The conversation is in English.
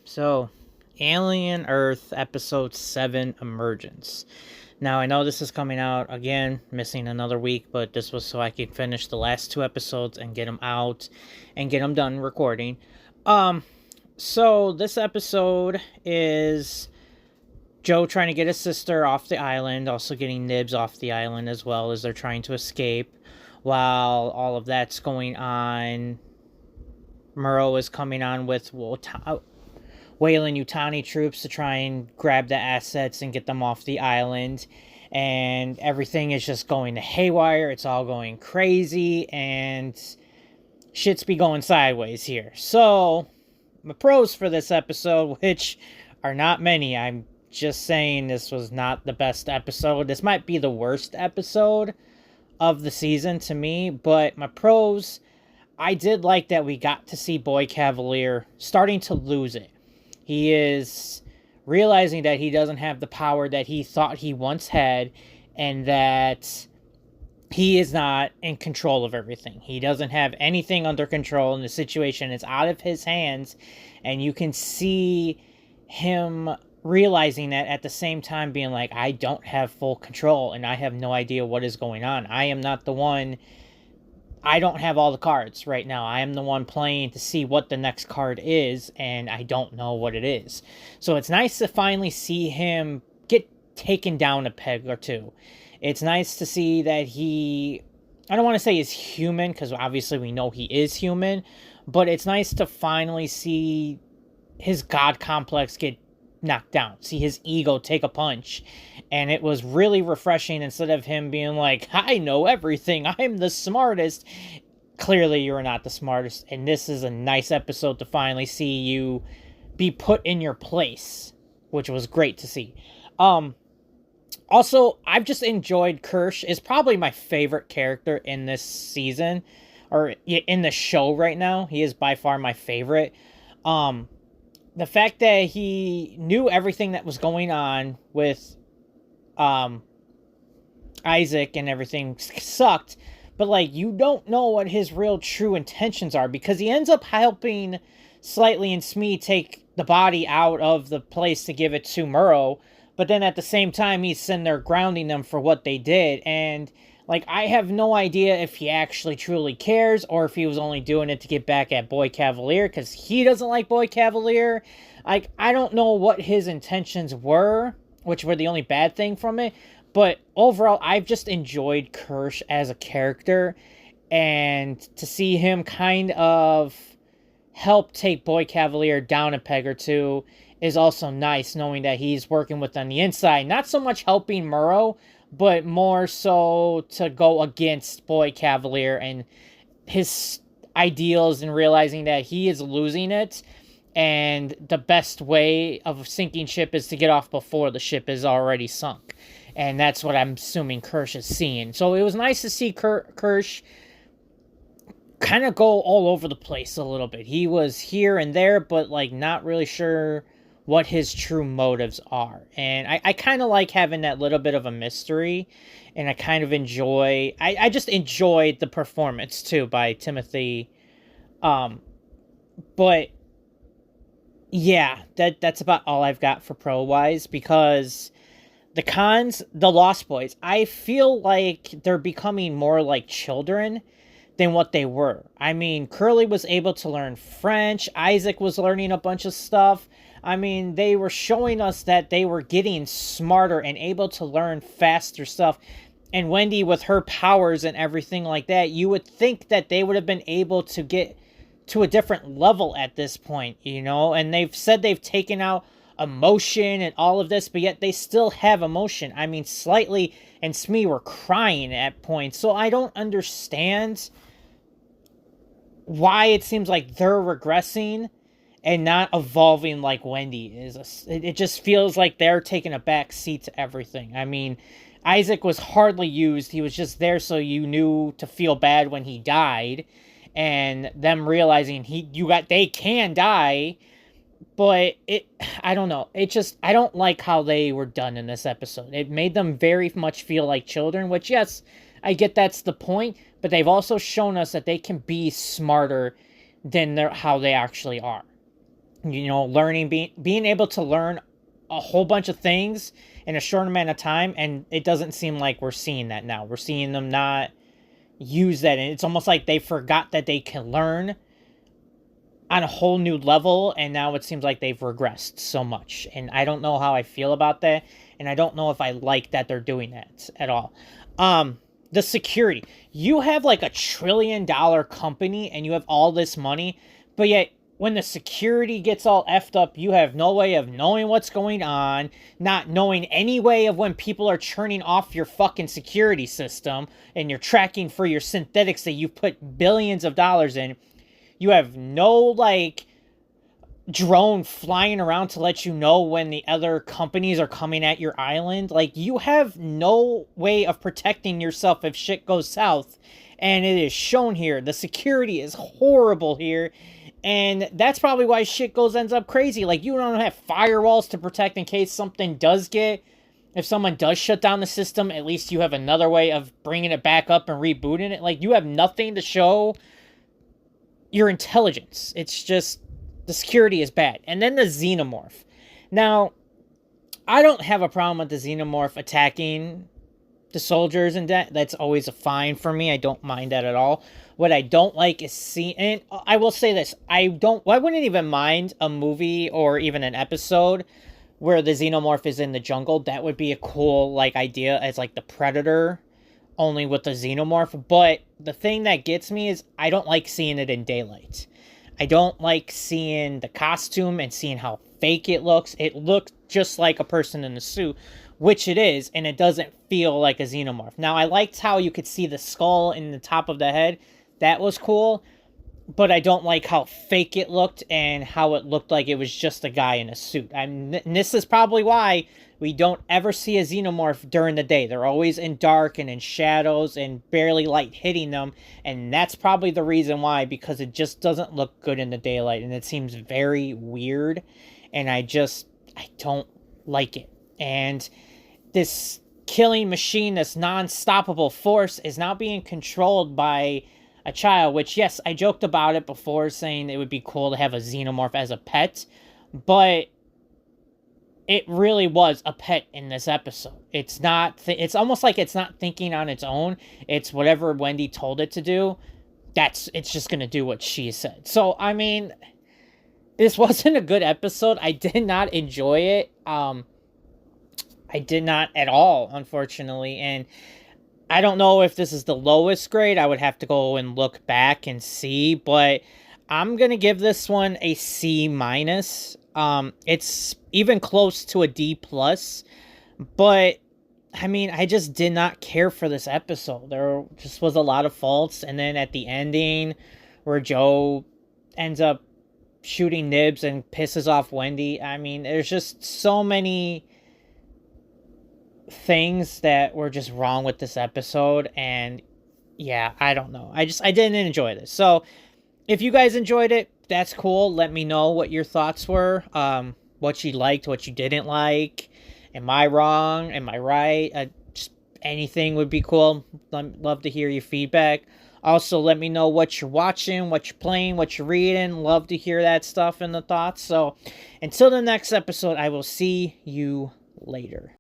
So, Alien Earth Episode 7 Emergence. Now, I know this is coming out again, missing another week, but this was so I could finish the last two episodes and get them out and get them done recording. So this episode is Joe trying to get his sister off the island, also getting Nibs off the island as well as they're trying to escape. While all of that's going on, Murrow is coming on with Weyland-Yutani troops to try and grab the assets and get them off the island. And everything is just going to haywire. It's all going crazy. And shit's be going sideways here. So, my pros for this episode, which are not many. I'm just saying this was not the best episode. This might be the worst episode of the season to me. But my pros, I did like that we got to see Boy Cavalier starting to lose it. He is realizing that he doesn't have the power that he thought he once had, and that he is not in control of everything. He doesn't have anything under control, and the situation is out of his hands, and you can see him realizing that at the same time being like, I don't have full control, and I have no idea what is going on. I am not the one. I don't have all the cards right now. I am the one playing to see what the next card is, and I don't know what it is. So it's nice to finally see him get taken down a peg or two. It's nice to see that he, I don't want to say is human, because obviously we know he is human, but it's nice to finally see his God complex get knocked down, see his ego take a punch. And it was really refreshing. Instead of him being like, I know everything, I'm the smartest. Clearly you're not the smartest, and this is a nice episode to finally see you be put in your place, which was great to see. Also, I've just enjoyed Kirsch. Is probably my favorite character in this season, or in the show right now. He is by far my favorite. The fact that he knew everything that was going on with Isaac and everything sucked, but like, you don't know what his real true intentions are, because he ends up helping Slightly and Smee take the body out of the place to give it to Murrow, but then at the same time he's sitting there grounding them for what they did. And like, I have no idea if he actually truly cares, or if he was only doing it to get back at Boy Cavalier, because he doesn't like Boy Cavalier. Like, I don't know what his intentions were, which were the only bad thing from it. But overall, I've just enjoyed Kirsch as a character. And to see him kind of help take Boy Cavalier down a peg or two is also nice, knowing that he's working with on the inside. Not so much helping Murrow, but more so to go against Boy Cavalier and his ideals, and realizing that he is losing it. And the best way of sinking ship is to get off before the ship is already sunk. And that's what I'm assuming Kirsch is seeing. So it was nice to see Kirsch kind of go all over the place a little bit. He was here and there, but like not really sure what his true motives are. And I kind of like having that little bit of a mystery. And I kind of enjoy... I just enjoyed the performance, too, by Timothy. But... yeah, that's about all I've got for pro-wise, because the cons, the Lost Boys, I feel like they're becoming more like children than what they were. I mean, Curly was able to learn French, Isaac was learning a bunch of stuff. I mean, they were showing us that they were getting smarter and able to learn faster stuff. And Wendy, with her powers and everything like that, you would think that they would have been able to get to a different level at this point, you know? And they've said they've taken out emotion and all of this, but yet they still have emotion. I mean, Slightly and Smee were crying at points, so I don't understand why it seems like they're regressing and not evolving like Wendy is. It just feels like they're taking a back seat to everything. I mean, Isaac was hardly used. He was just there so you knew to feel bad when he died. And them realizing they can die, but I don't know. I don't like how they were done in this episode. It made them very much feel like children, which, yes, I get that's the point, but they've also shown us that they can be smarter than how they actually are. Learning, being able to learn a whole bunch of things in a short amount of time, and it doesn't seem like we're seeing that now. We're seeing them not use that, and it's almost like they forgot that they can learn on a whole new level, and now it seems like they've regressed so much, and I don't know how I feel about that, and I don't know if I like that they're doing that at all. The security. You have like $1 trillion company, and you have all this money, but yet when the security gets all effed up, you have no way of knowing what's going on, not knowing any way of when people are churning off your fucking security system, and you're tracking for your synthetics that you've put billions of dollars in. You have no, like, drone flying around to let you know when the other companies are coming at your island. Like, you have no way of protecting yourself if shit goes south. And it is shown here. The security is horrible here. And that's probably why shit ends up crazy. Like, you don't have firewalls to protect in case something does get... If someone does shut down the system, at least you have another way of bringing it back up and rebooting it. Like, you have nothing to show your intelligence. It's just... The security is bad. And then the xenomorph. Now, I don't have a problem with the xenomorph attacking the soldiers, and that's always a fine for me. I don't mind that at all. What I don't like is seeing, and I will say this, I wouldn't even mind a movie or even an episode where the xenomorph is in the jungle. That would be a cool, like, idea as, like, the Predator, only with the xenomorph. But the thing that gets me is I don't like seeing it in daylight. I don't like seeing the costume and seeing how fake it looks. It looks just like a person in a suit, which it is, and it doesn't feel like a xenomorph. Now, I liked how you could see the skull in the top of the head. That was cool, but I don't like how fake it looked and how it looked like it was just a guy in a suit. And this is probably why we don't ever see a xenomorph during the day. They're always in dark and in shadows and barely light hitting them, and that's probably the reason why, because it just doesn't look good in the daylight, and it seems very weird, and I don't like it. And this killing machine, this non-stoppable force, is now being controlled by a child, which, yes, I joked about it before, saying it would be cool to have a xenomorph as a pet, but it really was a pet in this episode. It's not, it's almost like it's not thinking on its own. It's whatever Wendy told it to do. It's just going to do what she said. So, I mean, this wasn't a good episode. I did not enjoy it. I did not at all, unfortunately. And I don't know if this is the lowest grade. I would have to go and look back and see. But I'm going to give this one a C-. It's even close to a D+. But, I mean, I just did not care for this episode. There just was a lot of faults. And then at the ending, where Joe ends up shooting Nibs and pisses off Wendy. I mean, there's just so many things that were just wrong with this episode. And, yeah, I don't know. I didn't enjoy this. So, if you guys enjoyed it, that's cool. Let me know what your thoughts were. What you liked, what you didn't like. Am I wrong? Am I right? Just anything would be cool. Love to hear your feedback. Also, let me know what you're watching, what you're playing, what you're reading. Love to hear that stuff and the thoughts. So, until the next episode, I will see you later.